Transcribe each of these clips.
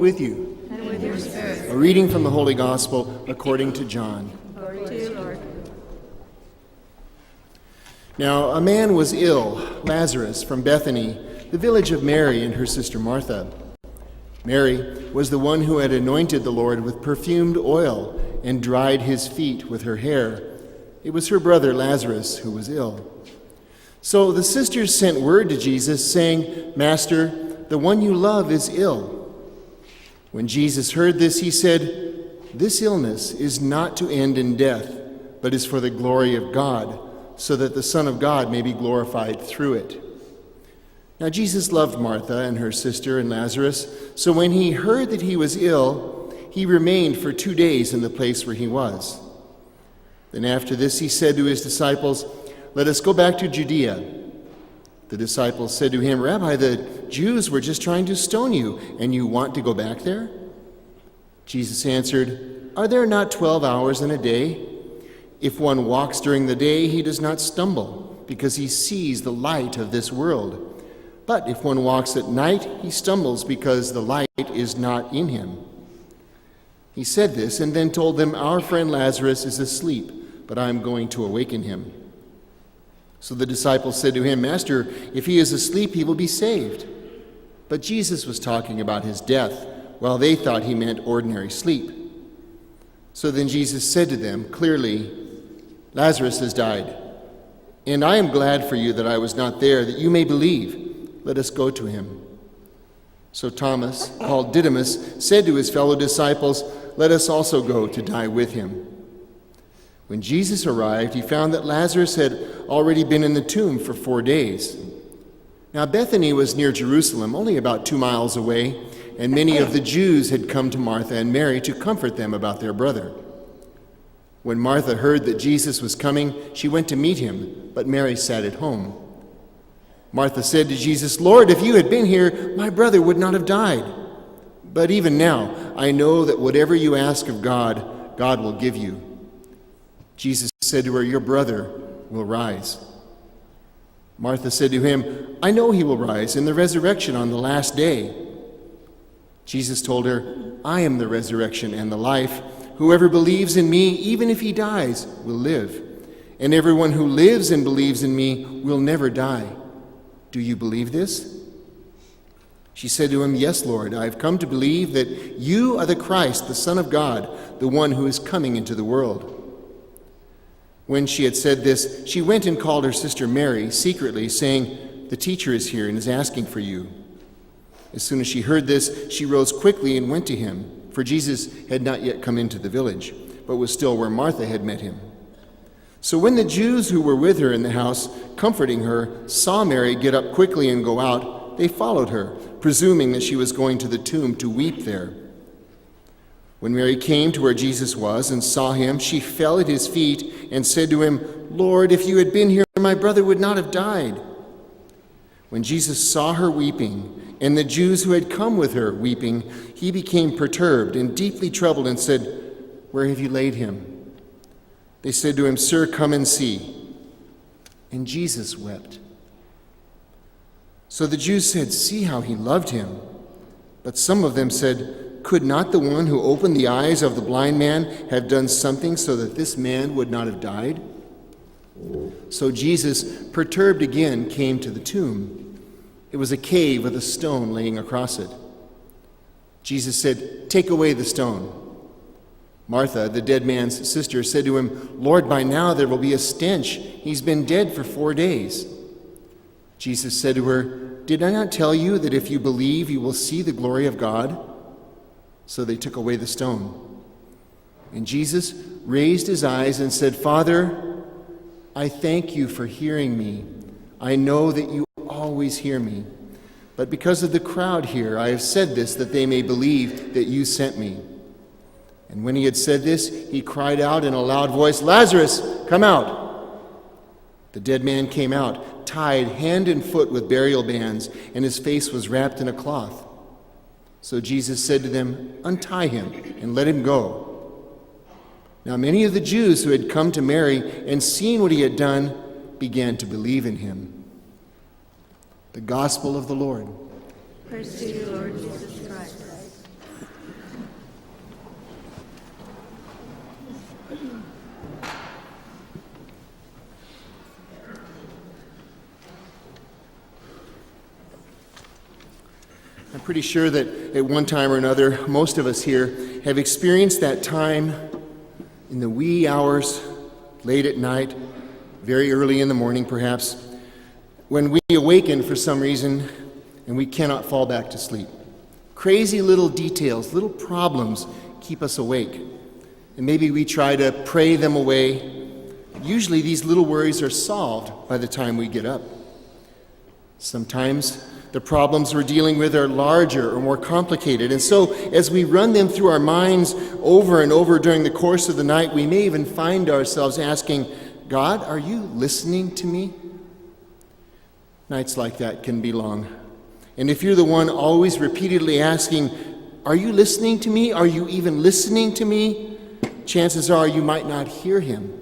with you. And with your spirit. A reading from the Holy Gospel according to John. Glory to you, Lord. Now a man was ill, Lazarus, from Bethany, the village of Mary and her sister Martha. Mary was the one who had anointed the Lord with perfumed oil and dried his feet with her hair. It was her brother Lazarus who was ill. So the sisters sent word to Jesus, saying, "Master, the one you love is ill." When Jesus heard this, he said, "This illness is not to end in death, but is for the glory of God, so that the Son of God may be glorified through it." Now Jesus loved Martha and her sister and Lazarus, so when he heard that he was ill, he remained for 2 days in the place where he was. Then after this he said to his disciples, "Let us go back to Judea." The disciples said to him, "Rabbi, the Jews were just trying to stone you, and you want to go back there?" Jesus answered, "Are there not 12 hours in a day? If one walks during the day, he does not stumble, because he sees the light of this world. But if one walks at night, he stumbles because the light is not in him." He said this and then told them, "Our friend Lazarus is asleep, but I am going to awaken him." So the disciples said to him, "Master, if he is asleep, he will be saved." But Jesus was talking about his death, while they thought he meant ordinary sleep. So then Jesus said to them clearly, "Lazarus has died, and I am glad for you that I was not there, that you may believe. Let us go to him." So Thomas, called Didymus, said to his fellow disciples, "Let us also go to die with him." When Jesus arrived, he found that Lazarus had already been in the tomb for 4 days. Now Bethany was near Jerusalem, only about 2 miles away, and many of the Jews had come to Martha and Mary to comfort them about their brother. When Martha heard that Jesus was coming, she went to meet him, but Mary sat at home. Martha said to Jesus, "Lord, if you had been here, my brother would not have died. But even now, I know that whatever you ask of God, God will give you." Jesus said to her, "Your brother will rise." Martha said to him, "I know he will rise in the resurrection on the last day." Jesus told her, "I am the resurrection and the life. Whoever believes in me, even if he dies, will live. And everyone who lives and believes in me will never die. Do you believe this?" She said to him, "Yes, Lord, I have come to believe that you are the Christ, the Son of God, the one who is coming into the world." When she had said this, she went and called her sister Mary secretly, saying, "The teacher is here and is asking for you." As soon as she heard this, she rose quickly and went to him, for Jesus had not yet come into the village, but was still where Martha had met him. So when the Jews who were with her in the house, comforting her, saw Mary get up quickly and go out, they followed her, presuming that she was going to the tomb to weep there. When Mary came to where Jesus was and saw him, she fell at his feet and said to him, "Lord, if you had been here, my brother would not have died." When Jesus saw her weeping, and the Jews who had come with her weeping, he became perturbed and deeply troubled and said, "Where have you laid him?" They said to him, "Sir, come and see." And Jesus wept. So the Jews said, "See how he loved him." But some of them said, "Could not the one who opened the eyes of the blind man have done something so that this man would not have died?" So Jesus, perturbed again, came to the tomb. It was a cave with a stone laying across it. Jesus said, "Take away the stone." Martha, the dead man's sister, said to him, "Lord, by now there will be a stench. He's been dead for 4 days." Jesus said to her, "Did I not tell you that if you believe, you will see the glory of God?" So they took away the stone. And Jesus raised his eyes and said, "Father, I thank you for hearing me. I know that you always hear me. But because of the crowd here, I have said this, that they may believe that you sent me." And when he had said this, he cried out in a loud voice, "Lazarus, come out!" The dead man came out, tied hand and foot with burial bands, and his face was wrapped in a cloth. So Jesus said to them, "Untie him and let him go." Now many of the Jews who had come to Mary and seen what he had done began to believe in him. The Gospel of the Lord. Praise to you, Lord Jesus Christ. pretty sure that at one time or another, most of us here have experienced that time in the wee hours, late at night, very early in the morning perhaps, when we awaken for some reason and we cannot fall back to sleep. Crazy little details, little problems keep us awake. And maybe we try to pray them away. Usually these little worries are solved by the time we get up. Sometimes the problems we're dealing with are larger or more complicated. And so as we run them through our minds over and over during the course of the night, we may even find ourselves asking, God, are you listening to me? Nights like that can be long. And if you're the one always repeatedly asking, are you listening to me? Are you even listening to me? Chances are you might not hear him.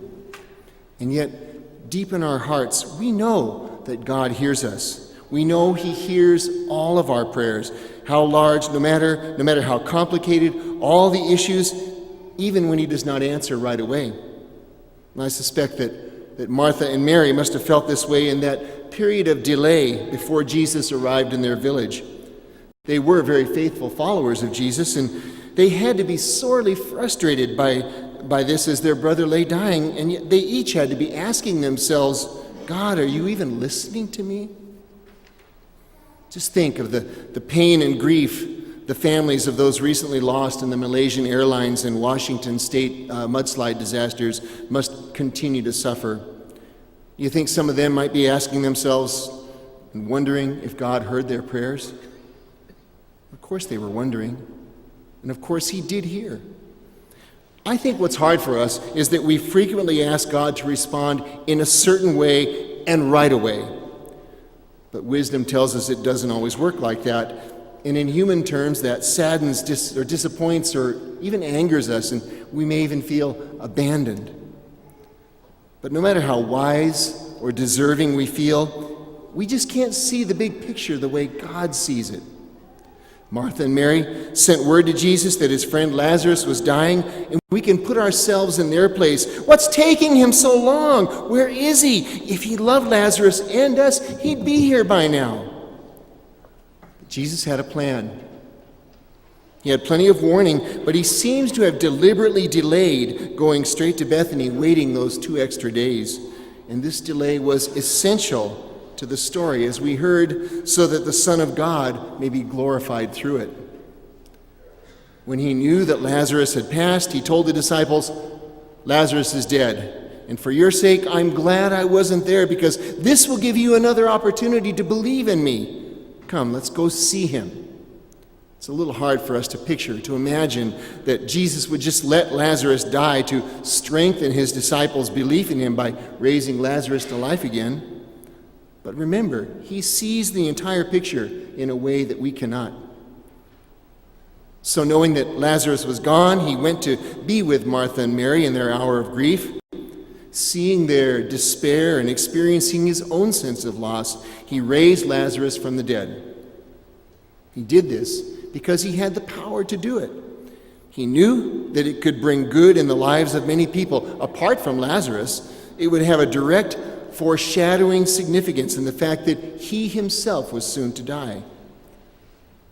And yet, deep in our hearts, we know that God hears us. We know he hears all of our prayers, how large, no matter how complicated, all the issues, even when he does not answer right away. And I suspect that Martha and Mary must have felt this way in that period of delay before Jesus arrived in their village. They were very faithful followers of Jesus, and they had to be sorely frustrated by this as their brother lay dying, and yet they each had to be asking themselves, God, are you even listening to me? Just think of the pain and grief the families of those recently lost in the Malaysian Airlines and Washington State mudslide disasters must continue to suffer. You think some of them might be asking themselves and wondering if God heard their prayers? Of course they were wondering, and of course he did hear. I think what's hard for us is that we frequently ask God to respond in a certain way and right away. But wisdom tells us it doesn't always work like that. And in human terms, that saddens or disappoints or even angers us, and we may even feel abandoned. But no matter how wise or deserving we feel, we just can't see the big picture the way God sees it. Martha and Mary sent word to Jesus that his friend Lazarus was dying, and we can put ourselves in their place. What's taking him so long? Where is he? If he loved Lazarus and us, he'd be here by now. But Jesus had a plan. He had plenty of warning, but he seems to have deliberately delayed going straight to Bethany, waiting those 2 extra days. And this delay was essential to the story, as we heard, so that the Son of God may be glorified through it. When he knew that Lazarus had passed, he told the disciples, Lazarus is dead, and for your sake I'm glad I wasn't there, because this will give you another opportunity to believe in me. Come, let's go see him. It's a little hard for us to picture, to imagine that Jesus would just let Lazarus die to strengthen his disciples' belief in him by raising Lazarus to life again. But remember, he sees the entire picture in a way that we cannot. So knowing that Lazarus was gone, he went to be with Martha and Mary in their hour of grief. Seeing their despair and experiencing his own sense of loss, he raised Lazarus from the dead. He did this because he had the power to do it. He knew that it could bring good in the lives of many people. Apart from Lazarus, it would have a direct foreshadowing significance in the fact that he himself was soon to die.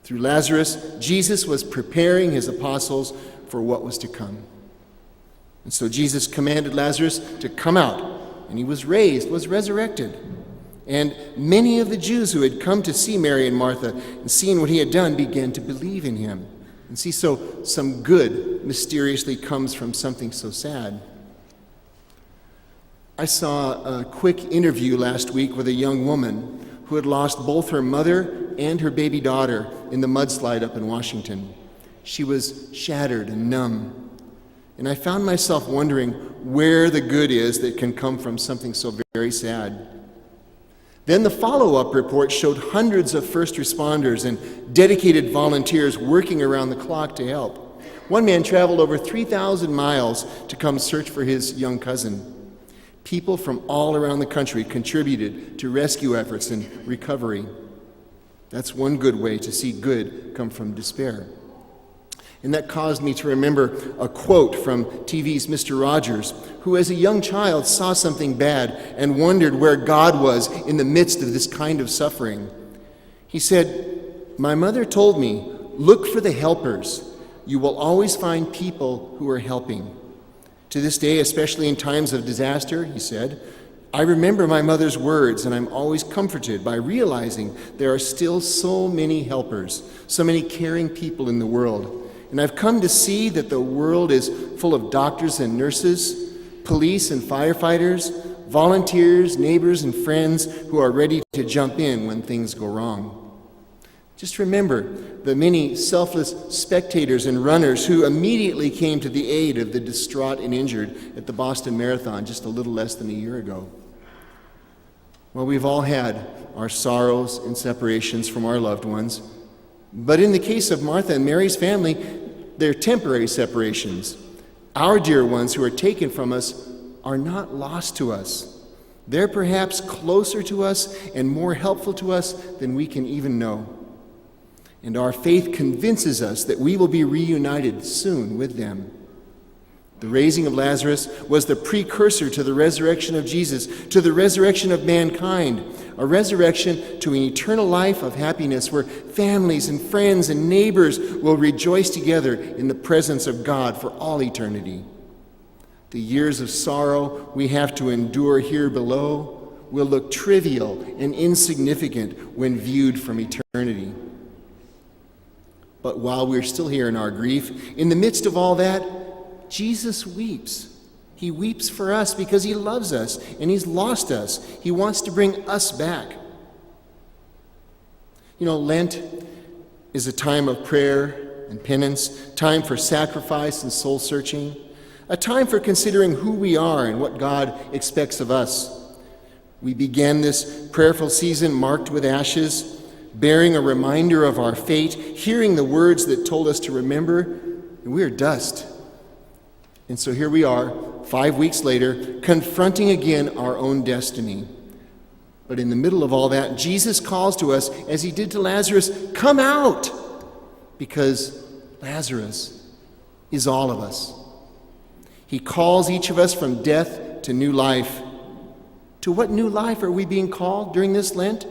Through Lazarus, Jesus was preparing his apostles for what was to come. And so Jesus commanded Lazarus to come out, and he was resurrected. And many of the Jews who had come to see Mary and Martha and seen what he had done began to believe in him. And see, so some good mysteriously comes from something so sad. I saw a quick interview last week with a young woman who had lost both her mother and her baby daughter in the mudslide up in Washington. She was shattered and numb. And I found myself wondering where the good is that can come from something so very sad. Then the follow-up report showed hundreds of first responders and dedicated volunteers working around the clock to help. One man traveled over 3,000 miles to come search for his young cousin. People from all around the country contributed to rescue efforts and recovery. That's one good way to see good come from despair. And that caused me to remember a quote from TV's Mr. Rogers, who as a young child saw something bad and wondered where God was in the midst of this kind of suffering. He said, My mother told me, look for the helpers. You will always find people who are helping. To this day, especially in times of disaster, he said, I remember my mother's words, and I'm always comforted by realizing there are still so many helpers, so many caring people in the world. And I've come to see that the world is full of doctors and nurses, police and firefighters, volunteers, neighbors, and friends who are ready to jump in when things go wrong. Just remember the many selfless spectators and runners who immediately came to the aid of the distraught and injured at the Boston Marathon just a little less than a year ago. Well, we've all had our sorrows and separations from our loved ones, but in the case of Martha and Mary's family, they're temporary separations. Our dear ones who are taken from us are not lost to us. They're perhaps closer to us and more helpful to us than we can even know. And our faith convinces us that we will be reunited soon with them. The raising of Lazarus was the precursor to the resurrection of Jesus, to the resurrection of mankind, a resurrection to an eternal life of happiness where families and friends and neighbors will rejoice together in the presence of God for all eternity. The years of sorrow we have to endure here below will look trivial and insignificant when viewed from eternity. But while we're still here in our grief, in the midst of all that, Jesus weeps. He weeps for us because he loves us and he's lost us. He wants to bring us back. You know, Lent is a time of prayer and penance, time for sacrifice and soul searching, a time for considering who we are and what God expects of us. We began this prayerful season marked with ashes, bearing a reminder of our fate, hearing the words that told us to remember, and we are dust. And so here we are, 5 weeks later, confronting again our own destiny. But in the middle of all that, Jesus calls to us, as he did to Lazarus, come out! Because Lazarus is all of us. He calls each of us from death to new life. To what new life are we being called during this Lent?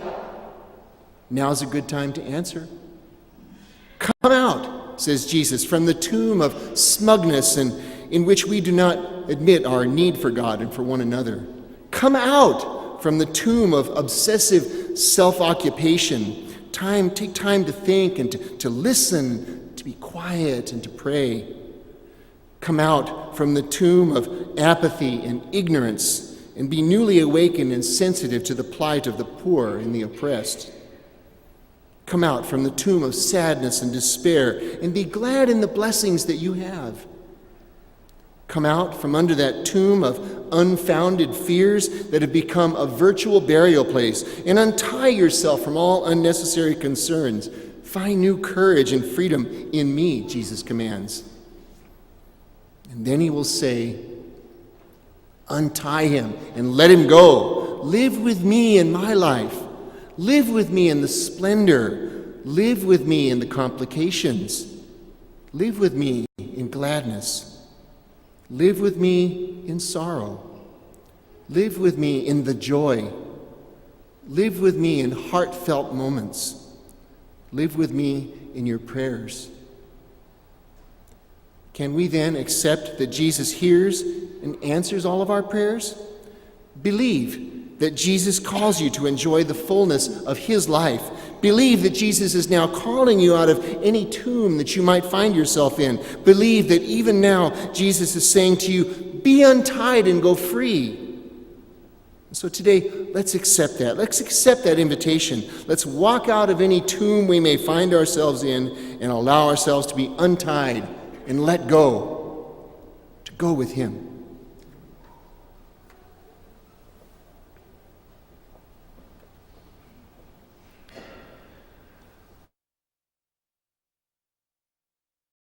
Now's a good time to answer. Come out, says Jesus, from the tomb of smugness and in which we do not admit our need for God and for one another. Come out from the tomb of obsessive self-occupation. Take time to think and to listen, to be quiet and to pray. Come out from the tomb of apathy and ignorance and be newly awakened and sensitive to the plight of the poor and the oppressed. Come out from the tomb of sadness and despair and be glad in the blessings that you have. Come out from under that tomb of unfounded fears that have become a virtual burial place and untie yourself from all unnecessary concerns. Find new courage and freedom in me, Jesus commands. And then he will say, untie him and let him go. Live with me in my life. Live with me in the splendor. Live with me in the complications. Live with me in gladness. Live with me in sorrow. Live with me in the joy. Live with me in heartfelt moments. Live with me in your prayers. Can we then accept that Jesus hears and answers all of our prayers? Believe that Jesus calls you to enjoy the fullness of his life. Believe that Jesus is now calling you out of any tomb that you might find yourself in. Believe that even now Jesus is saying to you, be untied and go free. So today, let's accept that. Let's accept that invitation. Let's walk out of any tomb we may find ourselves in and allow ourselves to be untied and let go, to go with him.